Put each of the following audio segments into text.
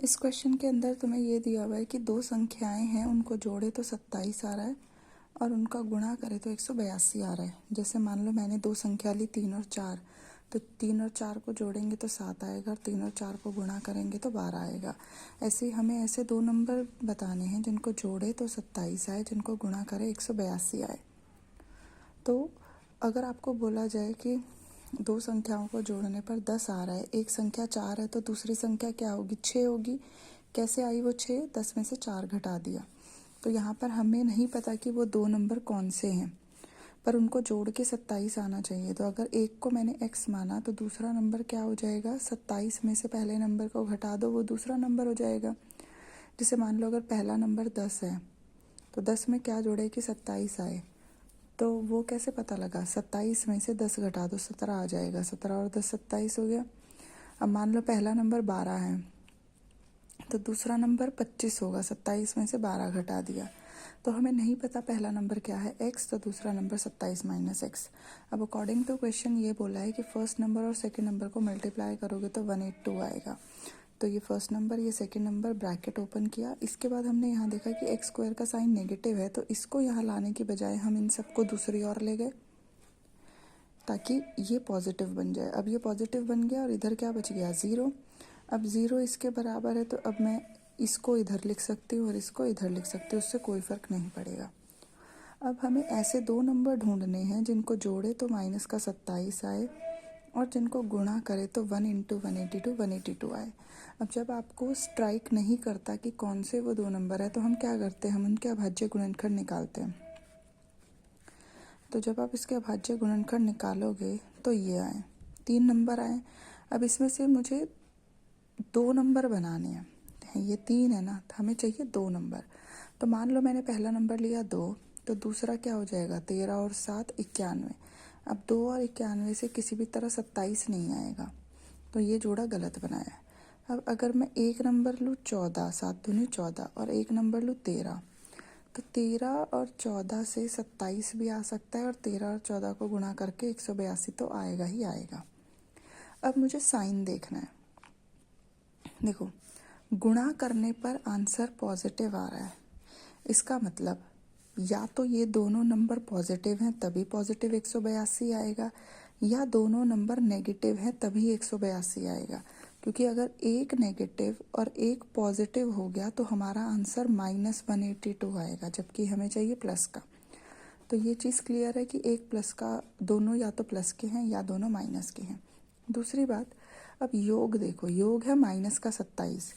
इस क्वेश्चन के अंदर तुम्हें ये दिया हुआ है कि दो संख्याएं हैं, उनको जोड़े तो 27 आ रहा है और उनका गुणा करे तो 182 आ रहा है। जैसे मान लो मैंने दो संख्या ली 3 और 4, तो 3 और 4 को जोड़ेंगे तो 7 आएगा और 3 और 4 को गुणा करेंगे तो 12 आएगा। ऐसे ही हमें ऐसे दो नंबर बताने हैं जिनको जोड़े तो 27 आए, जिनको गुणा करे 182 आए। तो अगर आपको बोला जाए कि दो संख्याओं को जोड़ने पर 10 आ रहा है, एक संख्या 4 है तो दूसरी संख्या क्या होगी, 6 होगी। कैसे आई वो 6? 10 में से 4 घटा दिया। तो यहाँ पर हमें नहीं पता कि वो दो नंबर कौन से हैं, पर उनको जोड़ के 27 आना चाहिए। तो अगर एक को मैंने x माना तो दूसरा नंबर क्या हो जाएगा, 27 में से पहले नंबर को घटा दो, वो दूसरा नंबर हो जाएगा। जैसे मान लो अगर पहला नंबर 10 है तो 10 में क्या जोड़े कि 27 आए, तो वो कैसे पता लगा, 27 में से 10 घटा दो 17 आ जाएगा, 17 और 10 27 हो गया। अब मान लो पहला नंबर 12 है तो दूसरा नंबर 25 होगा, 27 में से 12 घटा दिया। तो हमें नहीं पता पहला नंबर क्या है x, तो दूसरा नंबर 27 माइनस x। अब अकॉर्डिंग टू क्वेश्चन ये बोला है कि फर्स्ट नंबर और सेकंड नंबर को मल्टीप्लाई करोगे तो 182 आएगा। तो ये फर्स्ट नंबर, ये सेकंड नंबर, ब्रैकेट ओपन किया। इसके बाद हमने यहाँ देखा कि एक्स स्क्वायर का साइन नेगेटिव है, तो इसको यहाँ लाने की बजाय हम इन सबको दूसरी ओर ले गए ताकि ये पॉजिटिव बन जाए। अब ये पॉजिटिव बन गया और इधर क्या बच गया, 0। अब 0 इसके बराबर है तो अब मैं इसको इधर लिख सकती हूँ और इसको इधर लिख सकती हूँ, उससे कोई फ़र्क नहीं पड़ेगा। अब हमें ऐसे दो नंबर ढूंढने हैं जिनको जोड़े तो माइनस का 27 आए और जिनको गुणा करे तो 1 इंटू 182 आए। अब जब आपको स्ट्राइक नहीं करता कि कौन से वो दो नंबर है तो हम क्या करते हैं, हम उनके अभाज्य गुणनखंड निकालते हैं। तो जब आप इसके अभाज्य गुणनखंड निकालोगे तो ये आए, 3 नंबर आए। अब इसमें से मुझे दो नंबर बनाने हैं, ये 3 है ना, तो हमें चाहिए दो नंबर। तो मान लो मैंने पहला नंबर लिया 2, तो दूसरा क्या हो जाएगा, 13 और 7 91। अब 2 और 91 से किसी भी तरह 27 नहीं आएगा, तो ये जोड़ा गलत बनाया है। अब अगर मैं एक नंबर लूँ 14, 7 दूनी 14, और एक नंबर लूँ 13, तो 13 और 14 से 27 भी आ सकता है और 13 और 14 को गुणा करके 182 तो आएगा ही आएगा। अब मुझे साइन देखना है। देखो, गुणा करने पर आंसर पॉजिटिव आ रहा है, इसका मतलब या तो ये दोनों नंबर पॉजिटिव हैं तभी पॉजिटिव 182 आएगा, या दोनों नंबर नेगेटिव हैं तभी 182 आएगा। क्योंकि अगर एक नेगेटिव और एक पॉजिटिव हो गया तो हमारा आंसर -182 आएगा, जबकि हमें चाहिए प्लस का। तो ये चीज़ क्लियर है कि एक प्लस का, दोनों या तो प्लस के हैं या दोनों माइनस के हैं। दूसरी बात, अब योग देखो, योग है माइनस का 27।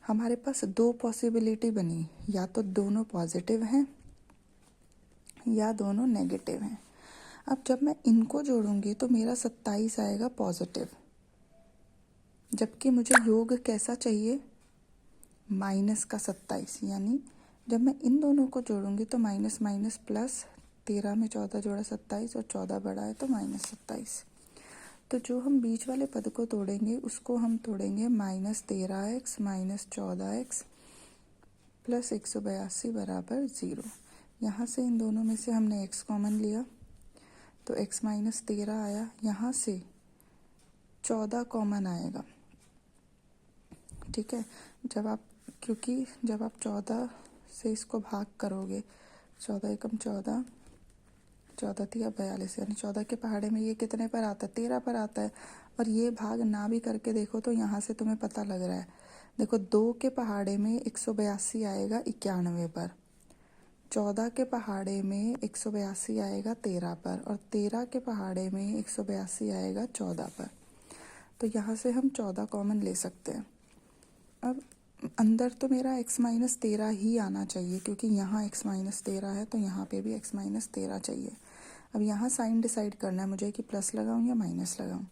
हमारे पास दो पॉसिबिलिटी बनी, या तो दोनों पॉजिटिव हैं या दोनों नेगेटिव हैं। अब जब मैं इनको जोड़ूंगी तो मेरा 27 आएगा पॉजिटिव, जबकि मुझे योग कैसा चाहिए, माइनस का 27। यानी जब मैं इन दोनों को जोड़ूंगी तो माइनस माइनस प्लस, 13 में 14 जोड़ा 27 और 14 बड़ा है तो -27। तो जो हम बीच वाले पद को तोड़ेंगे उसको हम तोड़ेंगे -13x माइनस 14x प्लस 182 बराबर 0। यहाँ से इन दोनों में से हमने x कॉमन लिया तो x माइनस 13 आया, यहाँ से 14 कॉमन आएगा। ठीक है, क्योंकि जब आप 14 से इसको भाग करोगे, 14 एकम 14, 14 तिया 42, यानी 14 के पहाड़े में ये कितने पर आता है, 13 पर आता है। और ये भाग ना भी करके देखो तो यहाँ से तुम्हें पता लग रहा है। देखो, 2 के पहाड़े में 182 आएगा 91 पर, 14 के पहाड़े में 182 आएगा 13 पर, और 13 के पहाड़े में 182 आएगा 14 पर। तो यहाँ से हम 14 कॉमन ले सकते हैं। अब अंदर तो मेरा x माइनस 13 ही आना चाहिए, क्योंकि यहाँ x माइनस 13 है तो यहाँ पे भी x माइनस 13 चाहिए। अब यहाँ साइन डिसाइड करना है मुझे कि प्लस लगाऊं या माइनस लगाऊं।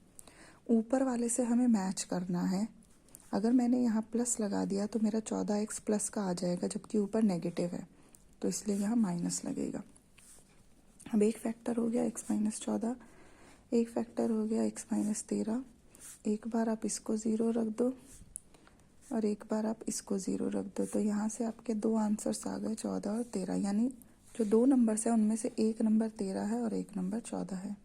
ऊपर वाले से हमें मैच करना है। अगर मैंने यहाँ प्लस लगा दिया तो मेरा 14x प्लस का आ जाएगा, जबकि ऊपर नेगेटिव है, तो इसलिए यहाँ माइनस लगेगा। अब एक फैक्टर हो गया x माइनस 14, एक फैक्टर हो गया x माइनस 13। एक बार आप इसको 0 रख दो और एक बार आप इसको 0 रख दो, तो यहाँ से आपके दो आंसर्स आ गए, 14 और 13। यानी जो दो नंबर्स हैं उनमें से एक नंबर 13 है और एक नंबर 14 है।